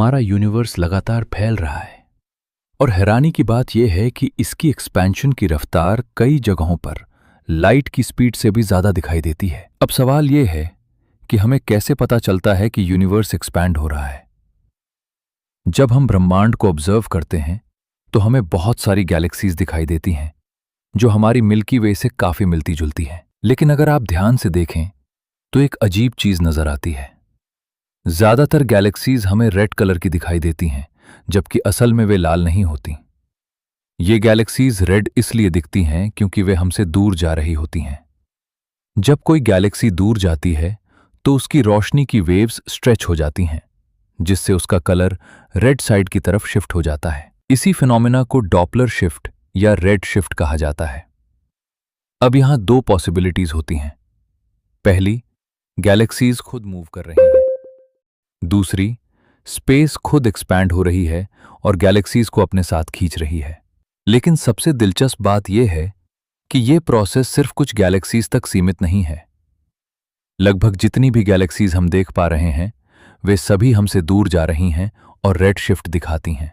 हमारा यूनिवर्स लगातार फैल रहा है और हैरानी की बात यह है कि इसकी एक्सपेंशन की रफ्तार कई जगहों पर लाइट की स्पीड से भी ज्यादा दिखाई देती है। अब सवाल यह है कि हमें कैसे पता चलता है कि यूनिवर्स एक्सपैंड हो रहा है। जब हम ब्रह्मांड को ऑब्जर्व करते हैं तो हमें बहुत सारी गैलेक्सीज दिखाई देती हैं जो हमारी मिल्की वे से काफी मिलती जुलती हैं। लेकिन अगर आप ध्यान से देखें तो एक अजीब चीज नजर आती है। ज्यादातर गैलेक्सीज हमें रेड कलर की दिखाई देती हैं, जबकि असल में वे लाल नहीं होती। ये गैलेक्सीज रेड इसलिए दिखती हैं क्योंकि वे हमसे दूर जा रही होती हैं। जब कोई गैलेक्सी दूर जाती है तो उसकी रोशनी की वेव्स स्ट्रेच हो जाती हैं, जिससे उसका कलर रेड साइड की तरफ शिफ्ट हो जाता है। इसी फिनोमेना को डॉपलर शिफ्ट या रेड शिफ्ट कहा जाता है। अब यहां दो पॉसिबिलिटीज होती हैं। पहली, गैलेक्सीज खुद मूव कर रही हैं। दूसरी, स्पेस खुद एक्सपैंड हो रही है और गैलेक्सीज को अपने साथ खींच रही है। लेकिन सबसे दिलचस्प बात यह है कि यह प्रोसेस सिर्फ कुछ गैलेक्सीज तक सीमित नहीं है। लगभग जितनी भी गैलेक्सीज हम देख पा रहे हैं वे सभी हमसे दूर जा रही हैं और रेड शिफ्ट दिखाती हैं।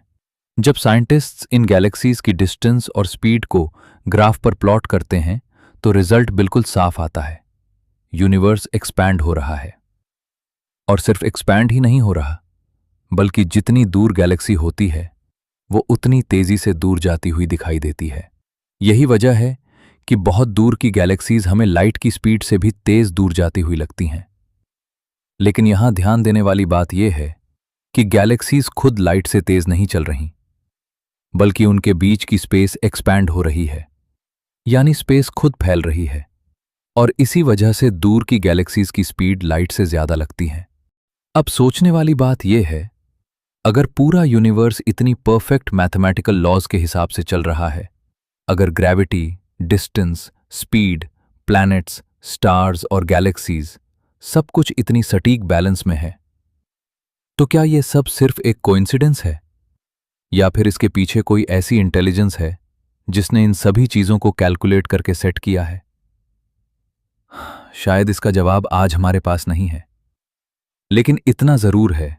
जब साइंटिस्ट्स इन गैलेक्सीज की डिस्टेंस और स्पीड को ग्राफ पर प्लॉट करते हैं तो रिजल्ट बिल्कुल साफ आता है। यूनिवर्स एक्सपैंड हो रहा है। और सिर्फ एक्सपैंड ही नहीं हो रहा, बल्कि जितनी दूर गैलेक्सी होती है वो उतनी तेजी से दूर जाती हुई दिखाई देती है। यही वजह है कि बहुत दूर की गैलेक्सीज हमें लाइट की स्पीड से भी तेज दूर जाती हुई लगती हैं। लेकिन यहां ध्यान देने वाली बात यह है कि गैलेक्सीज खुद लाइट से तेज नहीं चल रही, बल्कि उनके बीच की स्पेस एक्सपैंड हो रही है, यानी स्पेस खुद फैल रही है। और इसी वजह से दूर की गैलेक्सीज की स्पीड लाइट से ज्यादा लगती है। अब सोचने वाली बात यह है, अगर पूरा यूनिवर्स इतनी परफेक्ट मैथमेटिकल लॉज के हिसाब से चल रहा है, अगर gravity, distance, speed, planets, stars और गैलेक्सीज सब कुछ इतनी सटीक बैलेंस में है, तो क्या यह सब सिर्फ एक कोइंसिडेंस है या फिर इसके पीछे कोई ऐसी इंटेलिजेंस है जिसने इन सभी चीजों को कैलकुलेट करके सेट किया है? शायद इसका जवाब आज हमारे पास नहीं है, लेकिन इतना जरूर है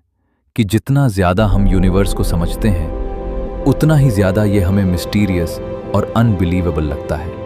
कि जितना ज्यादा हम यूनिवर्स को समझते हैं उतना ही ज्यादा यह हमें मिस्टीरियस और अनबिलीवेबल लगता है।